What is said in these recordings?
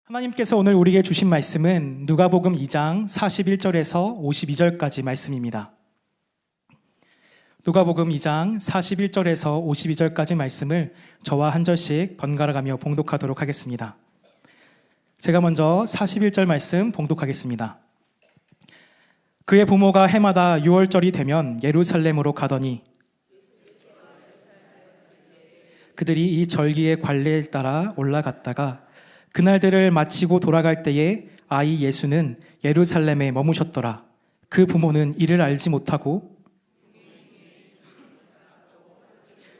하나님께서 오늘 우리에게 주신 말씀은 누가복음 2장 41절에서 52절까지 말씀입니다. 누가복음 2장 41절에서 52절까지 말씀을 저와 한 절씩 번갈아가며 봉독하도록 하겠습니다. 제가 먼저 41절 말씀 봉독하겠습니다. 그의 부모가 해마다 6월절이 되면 예루살렘으로 가더니 그들이 이 절기의 관례에 따라 올라갔다가 그날들을 마치고 돌아갈 때에 아이 예수는 예루살렘에 머무셨더라. 그 부모는 이를 알지 못하고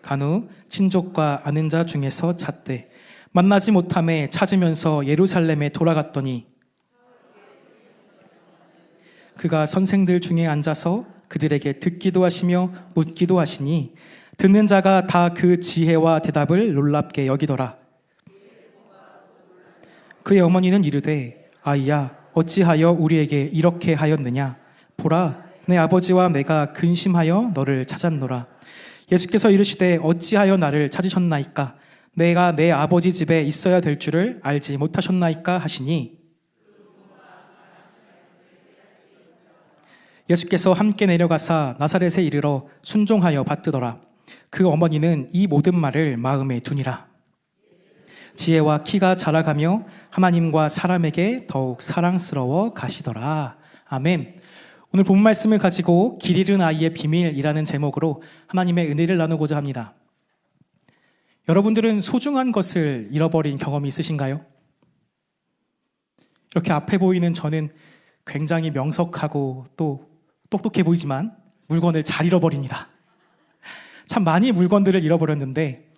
간후 친족과 아는 자 중에서 찾되 만나지 못함에 찾으면서 예루살렘에 돌아갔더니 그가 선생들 중에 앉아서 그들에게 듣기도 하시며 묻기도 하시니 듣는 자가 다 그 지혜와 대답을 놀랍게 여기더라. 그의 어머니는 이르되 아이야 어찌하여 우리에게 이렇게 하였느냐. 보라 내 아버지와 내가 근심하여 너를 찾았노라. 예수께서 이르시되 어찌하여 나를 찾으셨나이까. 내가 내 아버지 집에 있어야 될 줄을 알지 못하셨나이까 하시니 예수께서 함께 내려가사 나사렛에 이르러 순종하여 받들더라. 그 어머니는 이 모든 말을 마음에 두니라. 지혜와 키가 자라가며 하나님과 사람에게 더욱 사랑스러워 가시더라. 아멘. 오늘 본 말씀을 가지고 길 잃은 아이의 비밀이라는 제목으로 하나님의 은혜를 나누고자 합니다. 여러분들은 소중한 것을 잃어버린 경험이 있으신가요? 이렇게 앞에 보이는 저는 굉장히 명석하고 또 똑똑해 보이지만 물건을 잘 잃어버립니다. 참 많이 물건들을 잃어버렸는데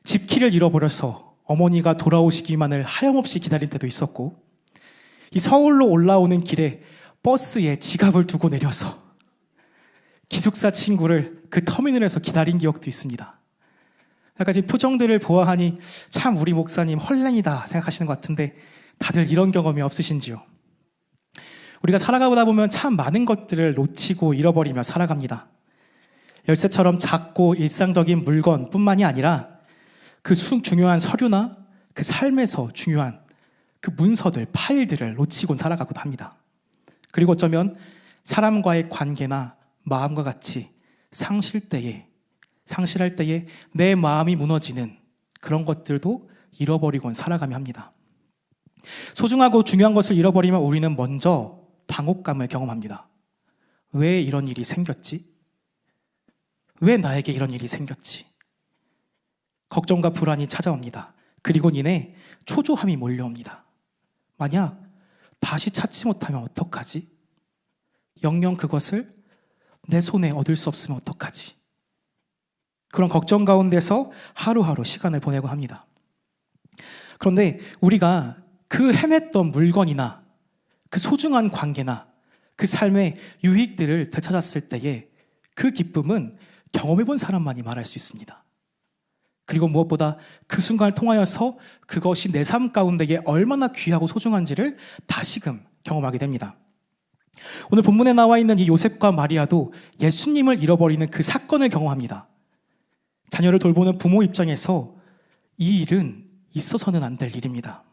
집키를 잃어버려서 어머니가 돌아오시기만을 하염없이 기다릴 때도 있었고, 이 서울로 올라오는 길에 버스에 지갑을 두고 내려서 기숙사 친구를 그 터미널에서 기다린 기억도 있습니다. 약간 지금 표정들을 보아하니 참 우리 목사님 헐랭이다 생각하시는 것 같은데 다들 이런 경험이 없으신지요? 우리가 살아가다 보면 참 많은 것들을 놓치고 잃어버리며 살아갑니다. 열쇠처럼 작고 일상적인 물건뿐만이 아니라 그 중요한 서류나 그 삶에서 중요한 그 문서들, 파일들을 놓치곤 살아가곤 합니다. 그리고 어쩌면 사람과의 관계나 마음과 같이 상실할 때에 내 마음이 무너지는 그런 것들도 잃어버리곤 살아가며 합니다. 소중하고 중요한 것을 잃어버리면 우리는 먼저 당혹감을 경험합니다. 왜 이런 일이 생겼지? 왜 나에게 이런 일이 생겼지? 걱정과 불안이 찾아옵니다. 그리고 이내 초조함이 몰려옵니다. 만약 다시 찾지 못하면 어떡하지? 영영 그것을 내 손에 얻을 수 없으면 어떡하지? 그런 걱정 가운데서 하루하루 시간을 보내고 합니다. 그런데 우리가 그 헤맸던 물건이나 그 소중한 관계나 그 삶의 유익들을 되찾았을 때에 그 기쁨은 경험해본 사람만이 말할 수 있습니다. 그리고 무엇보다 그 순간을 통하여서 그것이 내 삶 가운데에 얼마나 귀하고 소중한지를 다시금 경험하게 됩니다. 오늘 본문에 나와 있는 이 요셉과 마리아도 예수님을 잃어버리는 그 사건을 경험합니다. 자녀를 돌보는 부모 입장에서 이 일은 있어서는 안 될 일입니다.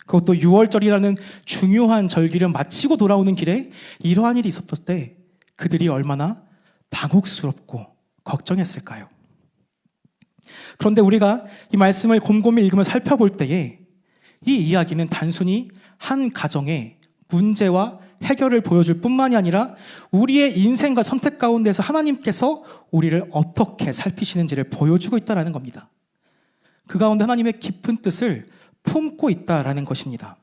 그것도 6월절이라는 중요한 절기를 마치고 돌아오는 길에 이러한 일이 있었을 때 그들이 얼마나 당혹스럽고 걱정했을까요? 그런데 우리가 이 말씀을 곰곰이 읽으며 살펴볼 때에 이 이야기는 단순히 한 가정의 문제와 해결을 보여줄 뿐만이 아니라 우리의 인생과 선택 가운데서 하나님께서 우리를 어떻게 살피시는지를 보여주고 있다는 겁니다. 그 가운데 하나님의 깊은 뜻을 품고 있다는 것입니다.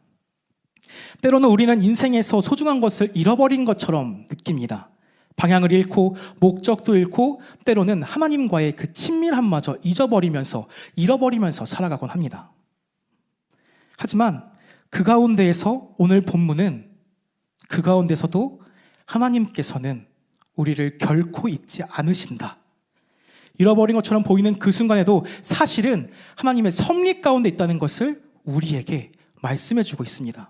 때로는 우리는 인생에서 소중한 것을 잃어버린 것처럼 느낍니다. 방향을 잃고 목적도 잃고 때로는 하나님과의 그 친밀함마저 잃어버리면서 살아가곤 합니다. 하지만 그 가운데에서 오늘 본문은 그 가운데서도 하나님께서는 우리를 결코 잊지 않으신다. 잃어버린 것처럼 보이는 그 순간에도 사실은 하나님의 섭리 가운데 있다는 것을 우리에게 말씀해주고 있습니다.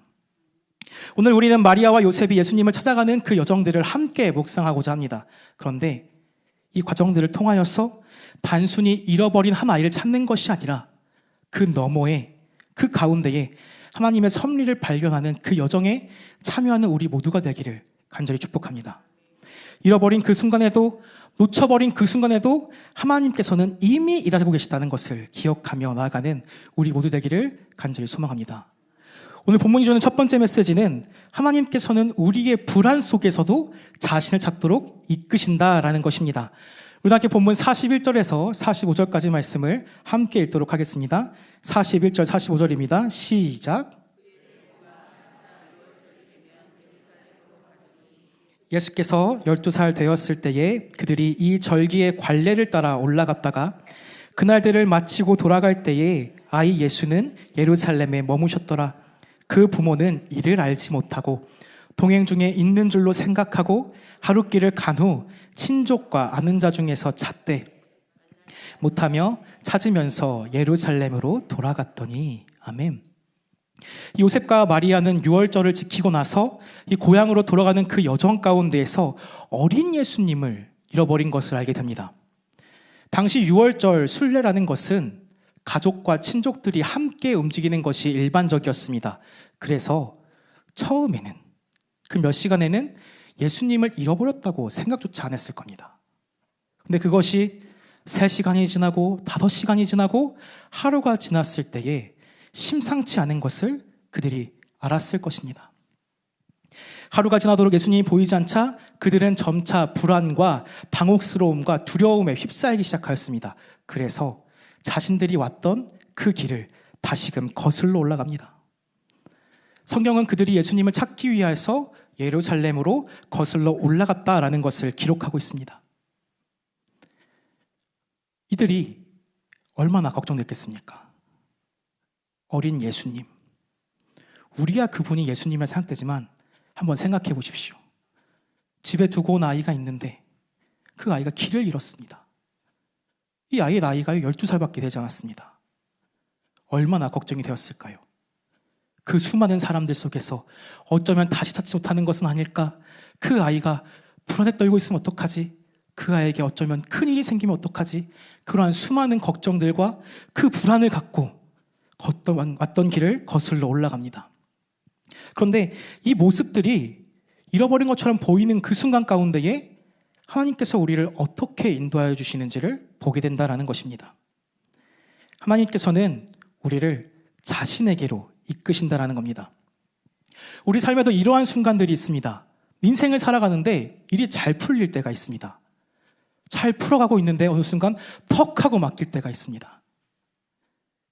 오늘 우리는 마리아와 요셉이 예수님을 찾아가는 그 여정들을 함께 묵상하고자 합니다. 그런데 이 과정들을 통하여서 단순히 잃어버린 한 아이를 찾는 것이 아니라 그 너머에, 그 가운데에 하나님의 섭리를 발견하는 그 여정에 참여하는 우리 모두가 되기를 간절히 축복합니다. 잃어버린 그 순간에도, 놓쳐버린 그 순간에도 하나님께서는 이미 일하고 계시다는 것을 기억하며 나아가는 우리 모두 되기를 간절히 소망합니다. 오늘 본문이 주는 첫 번째 메시지는 하나님께서는 우리의 불안 속에서도 자신을 찾도록 이끄신다라는 것입니다. 우리 함께 본문 41절에서 45절까지 말씀을 함께 읽도록 하겠습니다. 41절, 45절입니다. 시작. 예수께서 12살 되었을 때에 그들이 이 절기의 관례를 따라 올라갔다가 그날들을 마치고 돌아갈 때에 아이 예수는 예루살렘에 머무셨더라. 그 부모는 이를 알지 못하고 동행 중에 있는 줄로 생각하고 하룻길을 간 후 친족과 아는 자 중에서 찾되 못하며 찾으면서 예루살렘으로 돌아갔더니. 아멘. 요셉과 마리아는 유월절을 지키고 나서 이 고향으로 돌아가는 그 여정 가운데에서 어린 예수님을 잃어버린 것을 알게 됩니다. 당시 유월절 순례라는 것은 가족과 친족들이 함께 움직이는 것이 일반적이었습니다. 그래서 처음에는 그 몇 시간에는 예수님을 잃어버렸다고 생각조차 안 했을 겁니다. 근데 그것이 3시간이 지나고 5시간이 지나고 하루가 지났을 때에 심상치 않은 것을 그들이 알았을 것입니다. 하루가 지나도록 예수님이 보이지 않자 그들은 점차 불안과 당혹스러움과 두려움에 휩싸이기 시작하였습니다. 그래서 자신들이 왔던 그 길을 다시금 거슬러 올라갑니다. 성경은 그들이 예수님을 찾기 위해서 예루살렘으로 거슬러 올라갔다라는 것을 기록하고 있습니다. 이들이 얼마나 걱정됐겠습니까? 어린 예수님. 우리야 그분이 예수님이라 생각되지만 한번 생각해 보십시오. 집에 두고 온 아이가 있는데 그 아이가 길을 잃었습니다. 이 아이의 나이가 12살밖에 되지 않았습니다. 얼마나 걱정이 되었을까요? 그 수많은 사람들 속에서 어쩌면 다시 찾지 못하는 것은 아닐까? 그 아이가 불안에 떨고 있으면 어떡하지? 그 아이에게 어쩌면 큰일이 생기면 어떡하지? 그러한 수많은 걱정들과 그 불안을 갖고 왔던 길을 거슬러 올라갑니다. 그런데 이 모습들이 잃어버린 것처럼 보이는 그 순간 가운데에 하나님께서 우리를 어떻게 인도하여 주시는지를 보게 된다는 것입니다. 하나님께서는 우리를 자신에게로 이끄신다는 겁니다. 우리 삶에도 이러한 순간들이 있습니다. 인생을 살아가는데 일이 잘 풀릴 때가 있습니다. 잘 풀어가고 있는데 어느 순간 턱 하고 막힐 때가 있습니다.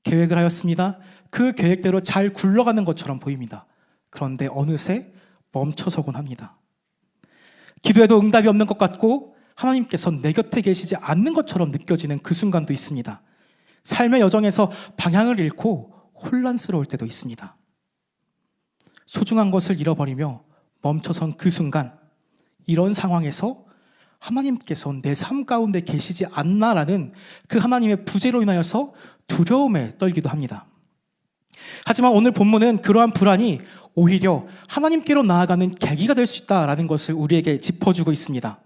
계획을 하였습니다. 그 계획대로 잘 굴러가는 것처럼 보입니다. 그런데 어느새 멈춰서곤 합니다. 기도해도 응답이 없는 것 같고 하나님께서 내 곁에 계시지 않는 것처럼 느껴지는 그 순간도 있습니다. 삶의 여정에서 방향을 잃고 혼란스러울 때도 있습니다. 소중한 것을 잃어버리며 멈춰선 그 순간, 이런 상황에서 하나님께서 내 삶 가운데 계시지 않나라는 그 하나님의 부재로 인하여서 두려움에 떨기도 합니다. 하지만 오늘 본문은 그러한 불안이 오히려 하나님께로 나아가는 계기가 될 수 있다라는 것을 우리에게 짚어주고 있습니다.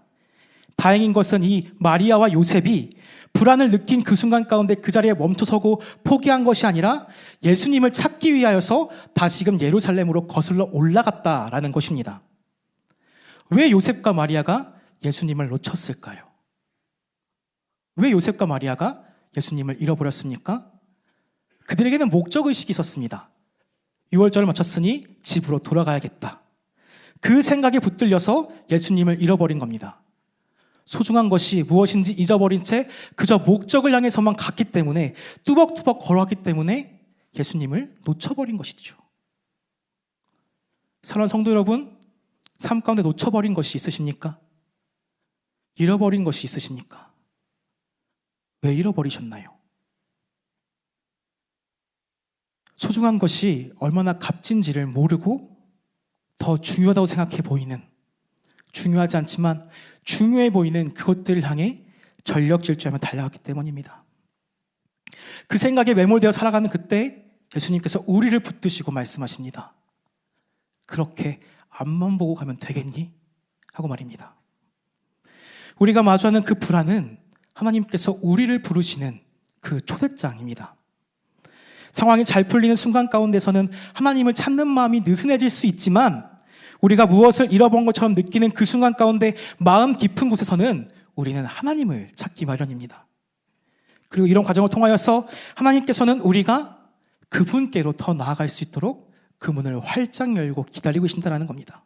다행인 것은 이 마리아와 요셉이 불안을 느낀 그 순간 가운데 그 자리에 멈춰서고 포기한 것이 아니라 예수님을 찾기 위하여서 다시금 예루살렘으로 거슬러 올라갔다라는 것입니다. 왜 요셉과 마리아가 예수님을 놓쳤을까요? 왜 요셉과 마리아가 예수님을 잃어버렸습니까? 그들에게는 목적의식이 있었습니다. 6월절을 마쳤으니 집으로 돌아가야겠다. 그 생각에 붙들려서 예수님을 잃어버린 겁니다. 소중한 것이 무엇인지 잊어버린 채 그저 목적을 향해서만 갔기 때문에, 뚜벅뚜벅 걸어왔기 때문에 예수님을 놓쳐버린 것이죠. 사랑하는 성도 여러분, 삶 가운데 놓쳐버린 것이 있으십니까? 잃어버린 것이 있으십니까? 왜 잃어버리셨나요? 소중한 것이 얼마나 값진지를 모르고 더 중요하다고 생각해 보이는, 중요하지 않지만 중요해 보이는 그것들을 향해 전력 질주하며 달려갔기 때문입니다. 그 생각에 매몰되어 살아가는 그때 예수님께서 우리를 붙드시고 말씀하십니다. 그렇게 앞만 보고 가면 되겠니? 하고 말입니다. 우리가 마주하는 그 불안은 하나님께서 우리를 부르시는 그 초대장입니다. 상황이 잘 풀리는 순간 가운데서는 하나님을 찾는 마음이 느슨해질 수 있지만 우리가 무엇을 잃어본 것처럼 느끼는 그 순간 가운데 마음 깊은 곳에서는 우리는 하나님을 찾기 마련입니다. 그리고 이런 과정을 통하여서 하나님께서는 우리가 그분께로 더 나아갈 수 있도록 그 문을 활짝 열고 기다리고 계신다는 겁니다.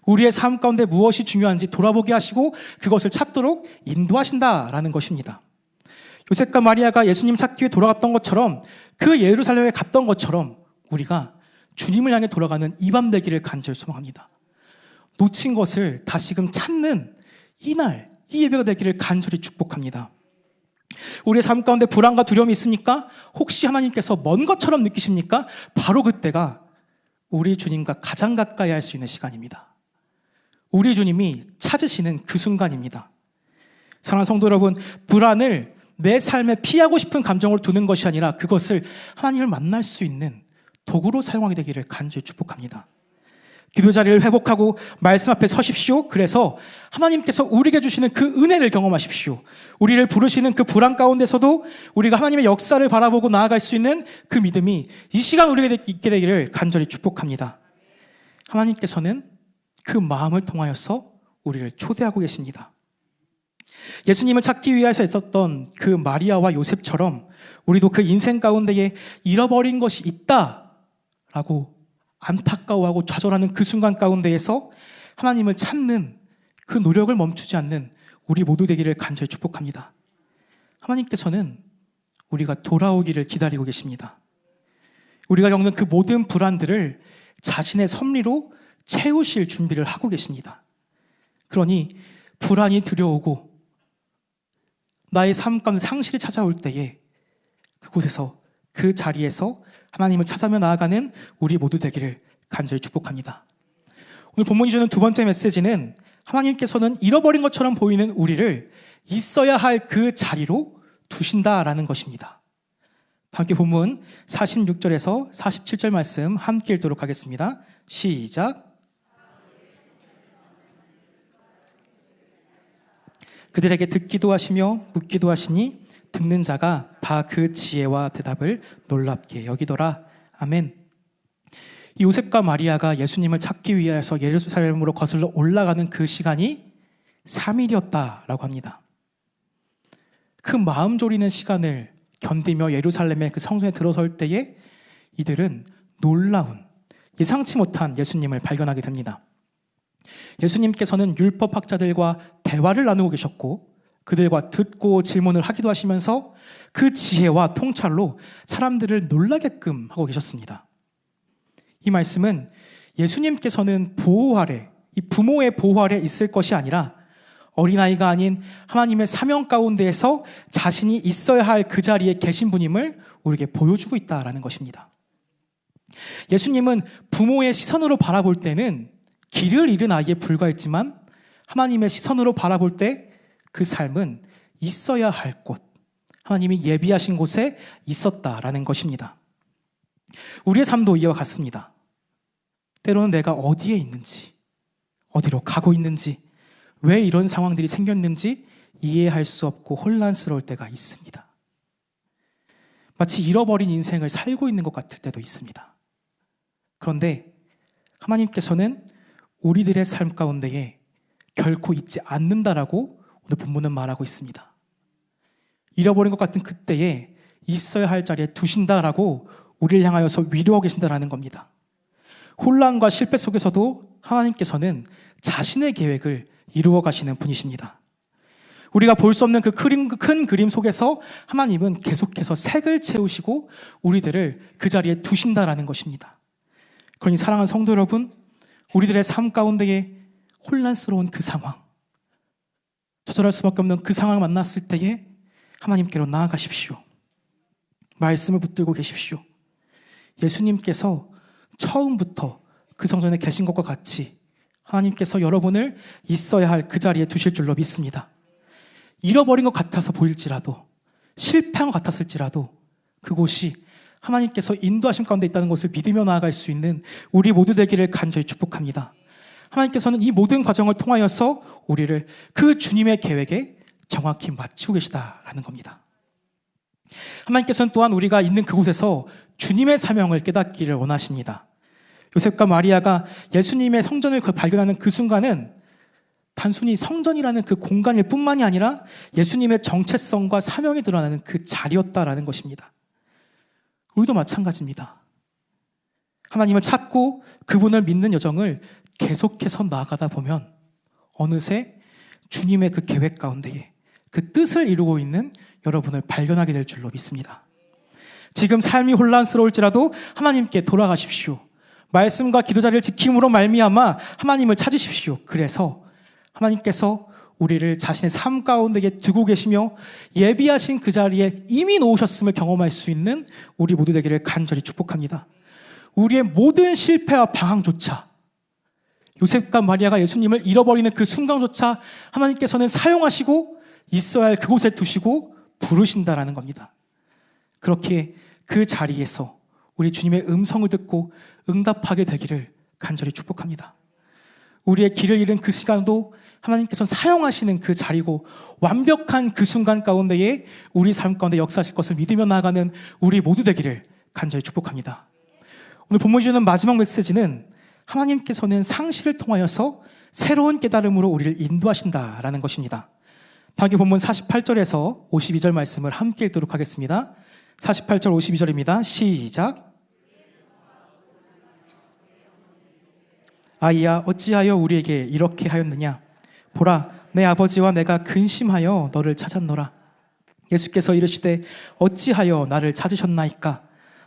우리의 삶 가운데 무엇이 중요한지 돌아보게 하시고 그것을 찾도록 인도하신다라는 것입니다. 요셉과 마리아가 예수님 찾기 위해 돌아갔던 것처럼 그 예루살렘에 갔던 것처럼 우리가 주님을 향해 돌아가는 이 밤 되기를 간절히 소망합니다. 놓친 것을 다시금 찾는 이날, 이 예배가 되기를 간절히 축복합니다. 우리의 삶 가운데 불안과 두려움이 있습니까? 혹시 하나님께서 먼 것처럼 느끼십니까? 바로 그때가 우리 주님과 가장 가까이 할 수 있는 시간입니다. 우리 주님이 찾으시는 그 순간입니다. 사랑하는 성도 여러분, 불안을 내 삶에 피하고 싶은 감정을 두는 것이 아니라 그것을 하나님을 만날 수 있는 도구로 사용하게 되기를 간절히 축복합니다. 기도 자리를 회복하고 말씀 앞에 서십시오. 그래서 하나님께서 우리에게 주시는 그 은혜를 경험하십시오. 우리를 부르시는 그 불안 가운데서도 우리가 하나님의 역사를 바라보고 나아갈 수 있는 그 믿음이 이 시간 우리에게 있게 되기를 간절히 축복합니다. 하나님께서는 그 마음을 통하여서 우리를 초대하고 계십니다. 예수님을 찾기 위해서 있었던 그 마리아와 요셉처럼 우리도 그 인생 가운데에 잃어버린 것이 있다라고 안타까워하고 좌절하는 그 순간 가운데에서 하나님을 찾는 그 노력을 멈추지 않는 우리 모두 되기를 간절히 축복합니다. 하나님께서는 우리가 돌아오기를 기다리고 계십니다. 우리가 겪는 그 모든 불안들을 자신의 섭리로 채우실 준비를 하고 계십니다. 그러니 불안이 들여오고 나의 삶 가운데 상실이 찾아올 때에 그곳에서 그 자리에서 하나님을 찾아며 나아가는 우리 모두 되기를 간절히 축복합니다. 오늘 본문이 주는 두 번째 메시지는 하나님께서는 잃어버린 것처럼 보이는 우리를 있어야 할 그 자리로 두신다라는 것입니다. 함께 본문 46절에서 47절 말씀 함께 읽도록 하겠습니다. 시작. 그들에게 듣기도 하시며 묻기도 하시니 듣는 자가 다 그 지혜와 대답을 놀랍게 여기더라. 아멘. 이 요셉과 마리아가 예수님을 찾기 위해서 예루살렘으로 거슬러 올라가는 그 시간이 3일이었다라고 합니다. 그 마음 졸이는 시간을 견디며 예루살렘의 그 성전에 들어설 때에 이들은 놀라운 예상치 못한 예수님을 발견하게 됩니다. 예수님께서는 율법학자들과 대화를 나누고 계셨고 그들과 듣고 질문을 하기도 하시면서 그 지혜와 통찰로 사람들을 놀라게끔 하고 계셨습니다. 이 말씀은 예수님께서는 보호 아래, 이 부모의 보호 아래 있을 것이 아니라 어린아이가 아닌 하나님의 사명 가운데에서 자신이 있어야 할 그 자리에 계신 분임을 우리에게 보여주고 있다는 것입니다. 예수님은 부모의 시선으로 바라볼 때는 길을 잃은 아이에 불과했지만 하나님의 시선으로 바라볼 때 그 삶은 있어야 할 곳, 하나님이 예비하신 곳에 있었다라는 것입니다. 우리의 삶도 이와 같습니다. 때로는 내가 어디에 있는지, 어디로 가고 있는지, 왜 이런 상황들이 생겼는지 이해할 수 없고 혼란스러울 때가 있습니다. 마치 잃어버린 인생을 살고 있는 것 같을 때도 있습니다. 그런데 하나님께서는 우리들의 삶 가운데에 결코 잊지 않는다라고 오늘 본문은 말하고 있습니다. 잃어버린 것 같은 그때에 있어야 할 자리에 두신다라고 우리를 향하여서 위로하고 계신다라는 겁니다. 혼란과 실패 속에서도 하나님께서는 자신의 계획을 이루어 가시는 분이십니다. 우리가 볼 수 없는 그 큰 그림 속에서 하나님은 계속해서 색을 채우시고 우리들을 그 자리에 두신다라는 것입니다. 그러니 사랑하는 성도 여러분, 우리들의 삶 가운데에 혼란스러운 그 상황, 좌절할 수밖에 없는 그 상황을 만났을 때에 하나님께로 나아가십시오. 말씀을 붙들고 계십시오. 예수님께서 처음부터 그 성전에 계신 것과 같이 하나님께서 여러분을 있어야 할 그 자리에 두실 줄로 믿습니다. 잃어버린 것 같아서 보일지라도, 실패한 것 같았을지라도 그곳이 하나님께서 인도하심 가운데 있다는 것을 믿으며 나아갈 수 있는 우리 모두 되기를 간절히 축복합니다. 하나님께서는 이 모든 과정을 통하여서 우리를 그 주님의 계획에 정확히 맞추고 계시다라는 겁니다. 하나님께서는 또한 우리가 있는 그곳에서 주님의 사명을 깨닫기를 원하십니다. 요셉과 마리아가 예수님의 성전을 발견하는 그 순간은 단순히 성전이라는 그 공간일 뿐만이 아니라 예수님의 정체성과 사명이 드러나는 그 자리였다라는 것입니다. 우리도 마찬가지입니다. 하나님을 찾고 그분을 믿는 여정을 계속해서 나아가다 보면 어느새 주님의 그 계획 가운데에 그 뜻을 이루고 있는 여러분을 발견하게 될 줄로 믿습니다. 지금 삶이 혼란스러울지라도 하나님께 돌아가십시오. 말씀과 기도 자리를 지킴으로 말미암아 하나님을 찾으십시오. 그래서 하나님께서 우리를 자신의 삶 가운데 두고 계시며 예비하신 그 자리에 이미 놓으셨음을 경험할 수 있는 우리 모두 되기를 간절히 축복합니다. 우리의 모든 실패와 방황조차, 요셉과 마리아가 예수님을 잃어버리는 그 순간조차 하나님께서는 사용하시고 있어야 할 그곳에 두시고 부르신다라는 겁니다. 그렇게 그 자리에서 우리 주님의 음성을 듣고 응답하게 되기를 간절히 축복합니다. 우리의 길을 잃은 그 시간도 하나님께서는 사용하시는 그 자리고 완벽한 그 순간 가운데에 우리 삶 가운데 역사하실 것을 믿으며 나아가는 우리 모두 되기를 간절히 축복합니다. 오늘 본문이 주는 마지막 메시지는 하나님께서는 상실을 통하여서 새로운 깨달음으로 우리를 인도하신다라는 것입니다. 다음 본문 48절에서 52절 말씀을 함께 읽도록 하겠습니다. 48절 52절입니다. 시작. 아이야, 어찌하여 우리에게 이렇게 하였느냐? 보라, 내 아버지와 내가 근심하여 너를 찾았노라. 예수께서 이르시되 어찌하여 나를 찾으셨나이까?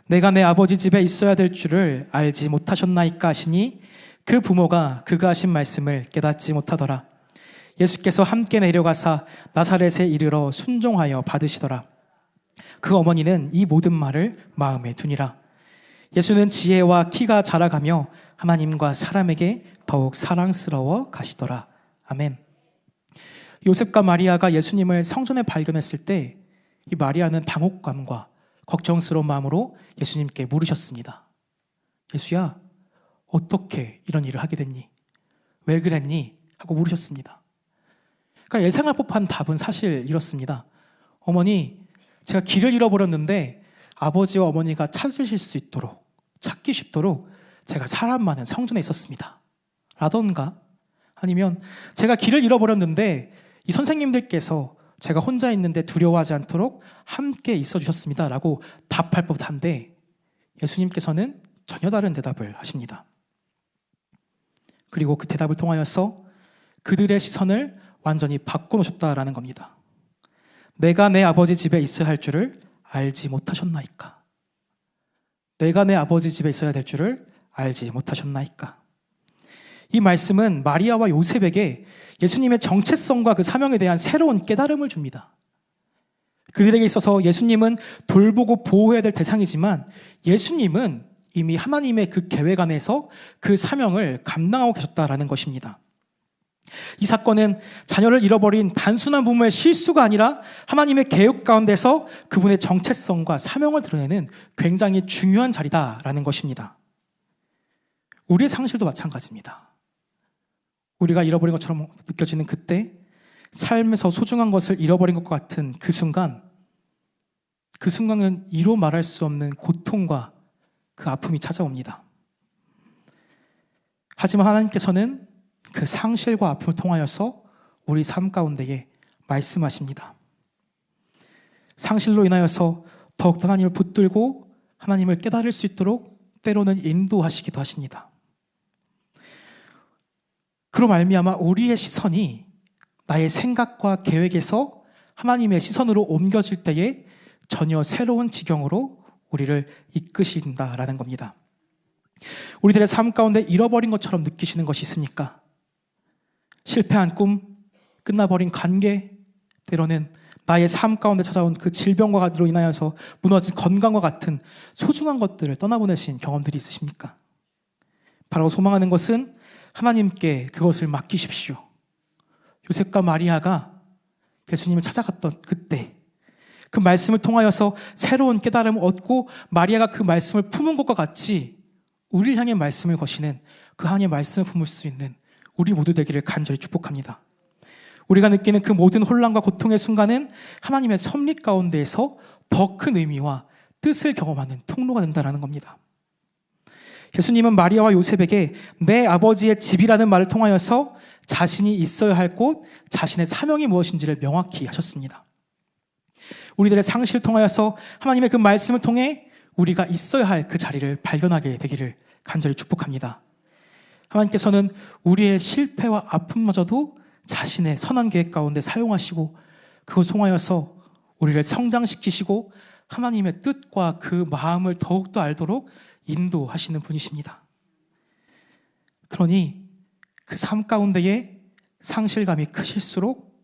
내가 내 아버지 집에 있어야 될 줄을 알지 못하셨나이까 하시니 그 부모가 그가 하신 말씀을 깨닫지 못하더라. 예수께서 함께 내려가사 나사렛에 이르러 순종하여 받으시더라. 그 어머니는 이 모든 말을 마음에 두니라. 예수는 지혜와 키가 자라가며 하나님과 사람에게 더욱 사랑스러워 가시더라. 아멘. 요셉과 마리아가 예수님을 성전에 발견했을 때 이 마리아는 당혹감과 걱정스러운 마음으로 예수님께 물으셨습니다. 예수야, 어떻게 이런 일을 하게 됐니? 왜 그랬니? 하고 물으셨습니다. 그러니까 예상할 법한 답은 사실 이렇습니다. 어머니, 제가 길을 잃어버렸는데 아버지와 어머니가 찾으실 수 있도록, 찾기 쉽도록 제가 사람 많은 성전에 있었습니다. 라던가 아니면 제가 길을 잃어버렸는데 이 선생님들께서 제가 혼자 있는데 두려워하지 않도록 함께 있어 주셨습니다. 라고 답할 법한데 예수님께서는 전혀 다른 대답을 하십니다. 그리고 그 대답을 통하여서 그들의 시선을 완전히 바꿔놓으셨다라는 겁니다. 내가 내 아버지 집에 있어야 할 줄을 알지 못하셨나이까? 내가 내 아버지 집에 있어야 될 줄을 알지 못하셨나이까? 이 말씀은 마리아와 요셉에게 예수님의 정체성과 그 사명에 대한 새로운 깨달음을 줍니다. 그들에게 있어서 예수님은 돌보고 보호해야 될 대상이지만 예수님은 이미 하나님의 그 계획 안에서 그 사명을 감당하고 계셨다라는 것입니다. 이 사건은 자녀를 잃어버린 단순한 부모의 실수가 아니라 하나님의 계획 가운데서 그분의 정체성과 사명을 드러내는 굉장히 중요한 자리다라는 것입니다. 우리의 상실도 마찬가지입니다. 우리가 잃어버린 것처럼 느껴지는 그때 삶에서 소중한 것을 잃어버린 것과 같은 그 순간은 이로 말할 수 없는 고통과 그 아픔이 찾아옵니다. 하지만 하나님께서는 그 상실과 아픔을 통하여서 우리 삶 가운데에 말씀하십니다. 상실로 인하여서 더욱더 하나님을 붙들고 하나님을 깨달을 수 있도록 때로는 인도하시기도 하십니다. 그로 말미암아 우리의 시선이 나의 생각과 계획에서 하나님의 시선으로 옮겨질 때에 전혀 새로운 지경으로 우리를 이끄신다라는 겁니다. 우리들의 삶 가운데 잃어버린 것처럼 느끼시는 것이 있습니까? 실패한 꿈, 끝나버린 관계, 때로는 나의 삶 가운데 찾아온 그 질병과로 인하여서 무너진 건강과 같은 소중한 것들을 떠나보내신 경험들이 있으십니까? 바로 소망하는 것은 하나님께 그것을 맡기십시오. 요셉과 마리아가 예수님을 찾아갔던 그때 그 말씀을 통하여서 새로운 깨달음을 얻고 마리아가 그 말씀을 품은 것과 같이 우리를 향해 말씀을 거시는 그 향해 말씀을 품을 수 있는 우리 모두 되기를 간절히 축복합니다. 우리가 느끼는 그 모든 혼란과 고통의 순간은 하나님의 섭리 가운데에서 더 큰 의미와 뜻을 경험하는 통로가 된다는 겁니다. 예수님은 마리아와 요셉에게 내 아버지의 집이라는 말을 통하여서 자신이 있어야 할 곳, 자신의 사명이 무엇인지를 명확히 하셨습니다. 우리들의 상실을 통하여서 하나님의 그 말씀을 통해 우리가 있어야 할 그 자리를 발견하게 되기를 간절히 축복합니다. 하나님께서는 우리의 실패와 아픔마저도 자신의 선한 계획 가운데 사용하시고 그것을 통하여서 우리를 성장시키시고 하나님의 뜻과 그 마음을 더욱더 알도록 인도하시는 분이십니다. 그러니 그 삶 가운데에 상실감이 크실수록,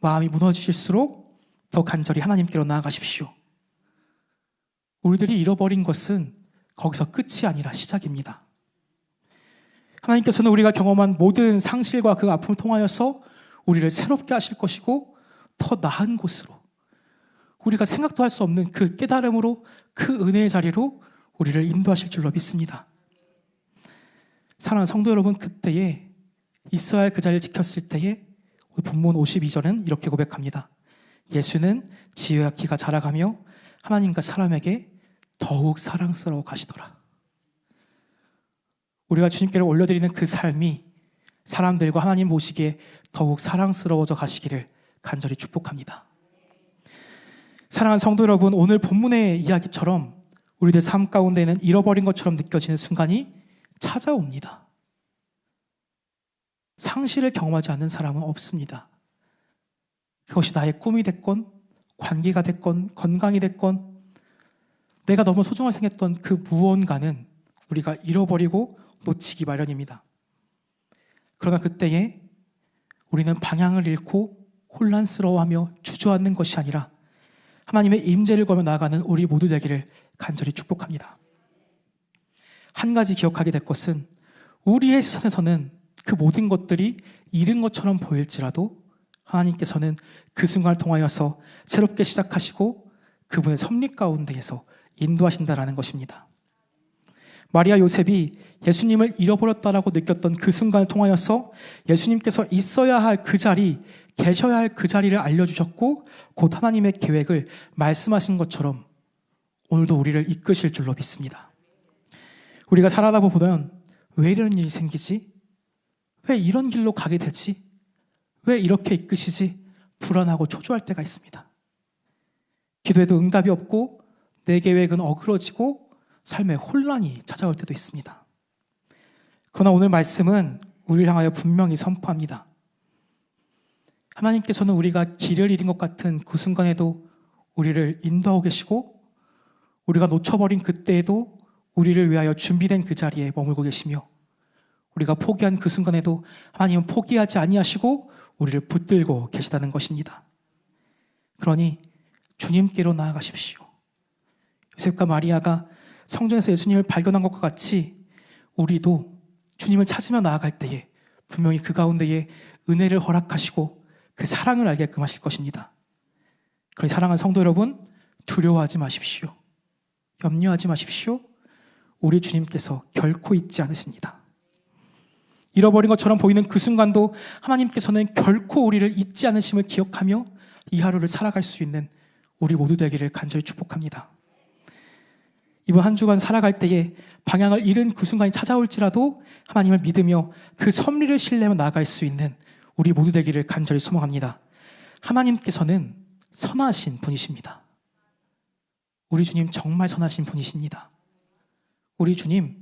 마음이 무너지실수록 더 간절히 하나님께로 나아가십시오. 우리들이 잃어버린 것은 거기서 끝이 아니라 시작입니다. 하나님께서는 우리가 경험한 모든 상실과 그 아픔을 통하여서 우리를 새롭게 하실 것이고 더 나은 곳으로, 우리가 생각도 할 수 없는 그 깨달음으로, 그 은혜의 자리로 우리를 인도하실 줄로 믿습니다. 사랑하는 성도 여러분, 그때에 있어야 할 그 자리를 지켰을 때에 본문 52절은 이렇게 고백합니다. 예수는 지혜와 키가 자라가며 하나님과 사람에게 더욱 사랑스러워 가시더라. 우리가 주님께로 올려드리는 그 삶이 사람들과 하나님 보시기에 더욱 사랑스러워져 가시기를 간절히 축복합니다. 사랑하는 성도 여러분, 오늘 본문의 이야기처럼 우리들 삶 가운데는 잃어버린 것처럼 느껴지는 순간이 찾아옵니다. 상실을 경험하지 않는 사람은 없습니다. 그것이 나의 꿈이 됐건, 관계가 됐건, 건강이 됐건, 내가 너무 소중하게 생겼던 그 무언가는 우리가 잃어버리고 놓치기 마련입니다. 그러나 그때에 우리는 방향을 잃고 혼란스러워하며 주저앉는 것이 아니라 하나님의 임재를 거며 나아가는 우리 모두 되기를 간절히 축복합니다. 한 가지 기억하게 될 것은 우리의 시선에서는 그 모든 것들이 잃은 것처럼 보일지라도 하나님께서는 그 순간을 통하여서 새롭게 시작하시고 그분의 섭리 가운데에서 인도하신다라는 것입니다. 마리아 요셉이 예수님을 잃어버렸다라고 느꼈던 그 순간을 통하여서 예수님께서 있어야 할 그 자리, 계셔야 할 그 자리를 알려주셨고 곧 하나님의 계획을 말씀하신 것처럼 오늘도 우리를 이끄실 줄로 믿습니다. 우리가 살아다 보면 왜 이런 일이 생기지? 왜 이런 길로 가게 되지? 왜 이렇게 이끄시지? 불안하고 초조할 때가 있습니다. 기도해도 응답이 없고 내 계획은 어그러지고 삶의 혼란이 찾아올 때도 있습니다. 그러나 오늘 말씀은 우리를 향하여 분명히 선포합니다. 하나님께서는 우리가 길을 잃은 것 같은 그 순간에도 우리를 인도하고 계시고 우리가 놓쳐버린 그때에도 우리를 위하여 준비된 그 자리에 머물고 계시며 우리가 포기한 그 순간에도 하나님은 포기하지 아니하시고 우리를 붙들고 계시다는 것입니다. 그러니 주님께로 나아가십시오. 요셉과 마리아가 성전에서 예수님을 발견한 것과 같이 우리도 주님을 찾으며 나아갈 때에 분명히 그 가운데에 은혜를 허락하시고 그 사랑을 알게끔 하실 것입니다. 그러니 사랑하는 성도 여러분, 두려워하지 마십시오. 염려하지 마십시오. 우리 주님께서 결코 잊지 않으십니다. 잃어버린 것처럼 보이는 그 순간도 하나님께서는 결코 우리를 잊지 않으심을 기억하며 이 하루를 살아갈 수 있는 우리 모두 되기를 간절히 축복합니다. 이번 한 주간 살아갈 때에 방향을 잃은 그 순간이 찾아올지라도 하나님을 믿으며 그 섭리를 신뢰하며 나아갈 수 있는 우리 모두 되기를 간절히 소망합니다. 하나님께서는 선하신 분이십니다. 우리 주님 정말 선하신 분이십니다. 우리 주님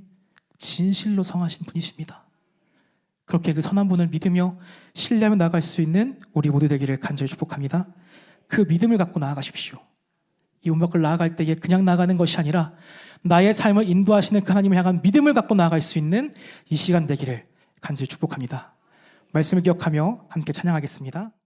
진실로 성하신 분이십니다. 그렇게 그 선한 분을 믿으며 신뢰하며 나아갈 수 있는 우리 모두 되기를 간절히 축복합니다. 그 믿음을 갖고 나아가십시오. 이 운명을 나아갈 때에 그냥 나가는 것이 아니라 나의 삶을 인도하시는 그 하나님을 향한 믿음을 갖고 나아갈 수 있는 이 시간 되기를 간절히 축복합니다. 말씀을 기억하며 함께 찬양하겠습니다.